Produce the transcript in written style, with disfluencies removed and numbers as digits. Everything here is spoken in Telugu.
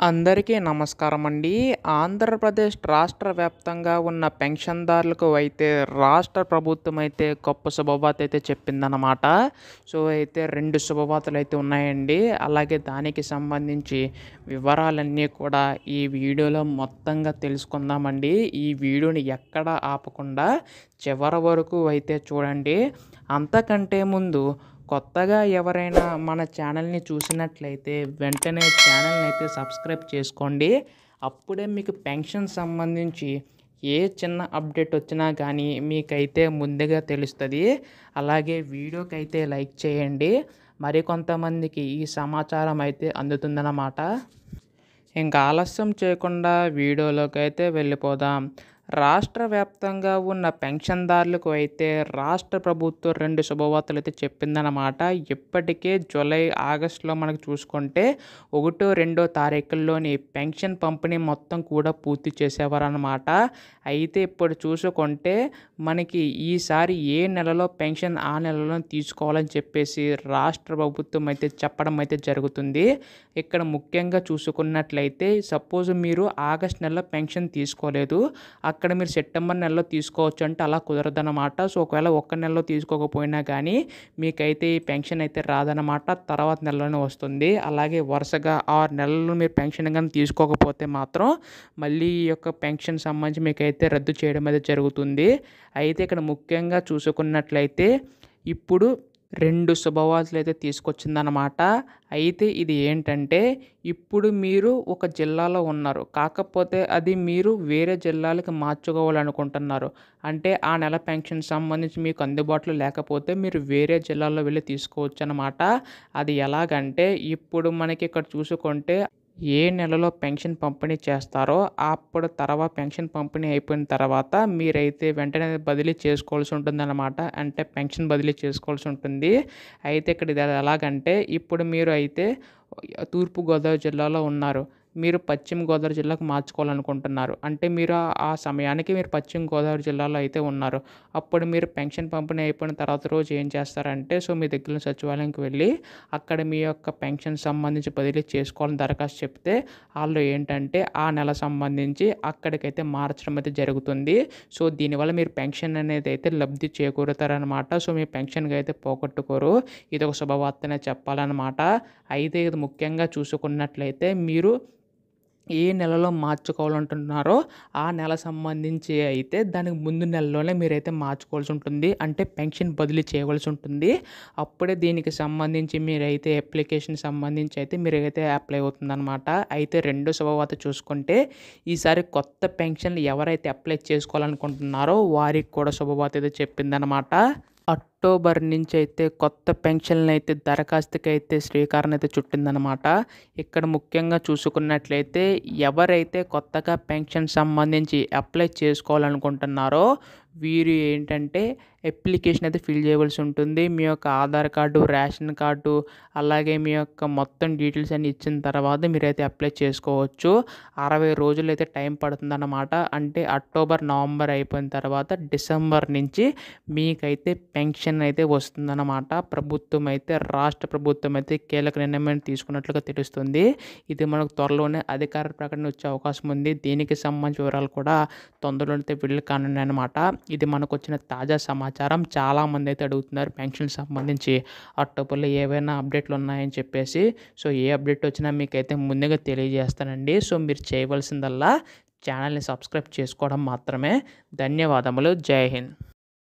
అందరికీ నమస్కారం అండి. ఆంధ్రప్రదేశ్ రాష్ట్ర వ్యాప్తంగా ఉన్న పెన్షన్దారులకు అయితే రాష్ట్ర ప్రభుత్వం అయితే గొప్ప శుభవార్త అయితే చెప్పిందనమాట. సో, అయితే 2 శుభవార్తలు అయితే ఉన్నాయండి. అలాగే దానికి సంబంధించి వివరాలన్నీ కూడా ఈ వీడియోలో మొత్తంగా తెలుసుకుందామండి. ఈ వీడియోని ఎక్కడ ఆపకుండా చివరి వరకు అయితే చూడండి. అంతకంటే ముందు కొత్తగా ఎవరైనా మన ఛానల్ని చూసినట్లయితే వెంటనే ఛానల్ని అయితే సబ్స్క్రైబ్ చేసుకోండి. అప్పుడే మీకు పెన్షన్ సంబంధించి ఏ చిన్న అప్డేట్ వచ్చినా కానీ మీకైతే ముందుగా తెలుస్తుంది. అలాగే వీడియోకి అయితే లైక్ చేయండి. మరికొంతమందికి ఈ సమాచారం అయితే అందుతుందన్నమాట. ఇంకా ఆలస్యం చేయకుండా వీడియోలోకి అయితే వెళ్ళిపోదాం. రాష్ట్ర వ్యాప్తంగా ఉన్న పెన్షన్దారులకు అయితే రాష్ట్ర ప్రభుత్వం 2 శుభవార్తలు అయితే చెప్పిందనమాట. ఇప్పటికే జూలై, ఆగస్టులో మనకు చూసుకుంటే 1, 2 తారీఖుల్లోని పెన్షన్ పంపిణీ మొత్తం కూడా పూర్తి చేసేవారనమాట. అయితే ఇప్పుడు చూసుకుంటే మనకి ఈసారి ఏ నెలలో పెన్షన్ ఆ నెలలో తీసుకోవాలని చెప్పేసి రాష్ట్ర ప్రభుత్వం అయితే చెప్పడం అయితే జరుగుతుంది. ఇక్కడ ముఖ్యంగా చూసుకున్నట్లయితే సపోజ్ మీరు ఆగస్ట్ నెలలో పెన్షన్ తీసుకోలేదు, అక్కడ మీరు సెప్టెంబర్ నెలలో తీసుకోవచ్చు అంటే అలా కుదరదనమాట. సో, ఒకవేళ ఒక్క నెలలో తీసుకోకపోయినా కానీ మీకైతే ఈ పెన్షన్ అయితే రాదనమాట. తర్వాత నెలలోనే వస్తుంది. అలాగే వరుసగా 6 నెలలు మీరు పెన్షన్ కానీ తీసుకోకపోతే మాత్రం మళ్ళీ ఈ యొక్క పెన్షన్ సంబంధించి మీకైతే రద్దు చేయడం అయితే జరుగుతుంది. అయితే ఇక్కడ ముఖ్యంగా చూసుకున్నట్లయితే ఇప్పుడు 2 శుభవార్తలు అయితే తీసుకొచ్చిందనమాట. అయితే ఇది ఏంటంటే ఇప్పుడు మీరు ఒక జిల్లాలో ఉన్నారు. కాకపోతే అది మీరు వేరే జిల్లాలకు మార్చుకోవాలనుకుంటున్నారు. అంటే ఆ నెల పెన్షన్ సంబంధించి మీకు అందుబాటులో లేకపోతే మీరు వేరే జిల్లాలో వెళ్ళి తీసుకోవచ్చనమాట. అది ఎలాగంటే ఇప్పుడు మనకి ఇక్కడ చూసుకుంటే ఏ నెలలో పెన్షన్ పంపిణీ చేస్తారో అప్పుడు తర్వాత పెన్షన్ పంపిణీ అయిపోయిన తర్వాత మీరైతే వెంటనే బదిలీ చేసుకోవాల్సి ఉంటుందన్నమాట. అంటే పెన్షన్ బదిలీ చేసుకోవాల్సి ఉంటుంది. అయితే ఇక్కడ ఇది ఎలాగంటే ఇప్పుడు మీరు అయితే తూర్పుగోదావరి జిల్లాలో ఉన్నారు. మీరు పశ్చిమ గోదావరి జిల్లాకు మార్చుకోవాలనుకుంటున్నారు. అంటే మీరు ఆ సమయానికి మీరు పశ్చిమ గోదావరి జిల్లాలో అయితే ఉన్నారు. అప్పుడు మీరు పెన్షన్ పంపిణీ అయిపోయిన తర్వాత రోజు ఏం చేస్తారంటే మీ దగ్గర సచివాలయంకి వెళ్ళి అక్కడ మీ యొక్క పెన్షన్ సంబంధించి బదిలీ చేసుకోవాలని దరఖాస్తు చెప్తే వాళ్ళు ఏంటంటే ఆ నెల సంబంధించి అక్కడికైతే మార్చడం అయితే జరుగుతుంది. సో, దీనివల్ల మీరు పెన్షన్ అనేది అయితే లబ్ధి చేకూరుతారనమాట. సో, మీ పెన్షన్‌కి అయితే పోగొట్టుకోరు. ఇది ఒక శుభవార్తనే చెప్పాలన్నమాట. అయితే ఇది ముఖ్యంగా చూసుకున్నట్లయితే మీరు ఏ నెలలో మార్చుకోవాలంటున్నారో ఆ నెల సంబంధించి అయితే దానికి ముందు నెలలోనే మీరైతే మార్చుకోవాల్సి ఉంటుంది. అంటే పెన్షన్ బదిలీ చేయవలసి ఉంటుంది. అప్పుడే దీనికి సంబంధించి మీరైతే అప్లికేషన్ సంబంధించి అయితే మీరైతే అప్లై అవుతుందన్నమాట. అయితే రెండో శుభవార్త చూసుకుంటే ఈసారి కొత్త పెన్షన్లు ఎవరైతే అప్లై చేసుకోవాలనుకుంటున్నారో వారికి కూడా శుభవార్త అయితే చెప్పిందనమాట. అక్టోబర్ నుంచి అయితే కొత్త పెన్షన్లు అయితే దరఖాస్తుకి అయితే శ్రీకారం అయితే చుట్టిందనమాట. ఇక్కడ ముఖ్యంగా చూసుకున్నట్లయితే ఎవరైతే కొత్తగా పెన్షన్ సంబంధించి అప్లై చేసుకోవాలనుకుంటున్నారో వీరు ఏంటంటే అప్లికేషన్ అయితే ఫిల్ చేయవలసి ఉంటుంది. మీ యొక్క ఆధార్ కార్డు, రేషన్ కార్డు, అలాగే మీ యొక్క మొత్తం డీటెయిల్స్ అన్నీ ఇచ్చిన తర్వాత మీరైతే అప్లై చేసుకోవచ్చు. 60 రోజులు అయితే టైం పడుతుందన్నమాట. అంటే అక్టోబర్, నవంబర్ అయిపోయిన తర్వాత డిసెంబర్ నుంచి మీకైతే పెన్షన్ అయితే వస్తుందన్నమాట. రాష్ట్ర ప్రభుత్వం అయితే కీలక నిర్ణయం తీసుకున్నట్లుగా తెలుస్తుంది. ఇది మనకు త్వరలోనే అధికార ప్రకటన వచ్చే అవకాశం ఉంది. దీనికి సంబంధించిన వివరాలు కూడా తొందరలోనే అయితే విడుదల కానున్నాయన్నమాట. ఇది మనకు వచ్చిన తాజా సమాచారం. చాలామంది అయితే అడుగుతున్నారు పెన్షన్ సంబంధించి అక్టోబర్లో ఏవైనా అప్డేట్లు ఉన్నాయని చెప్పేసి. సో, ఏ అప్డేట్ వచ్చినా మీకైతే ముందుగా తెలియజేస్తానండి. సో, మీరు చేయవలసిందల్లా ఛానల్ని సబ్స్క్రైబ్ చేసుకోవడం మాత్రమే. ధన్యవాదములు. జై హింద్.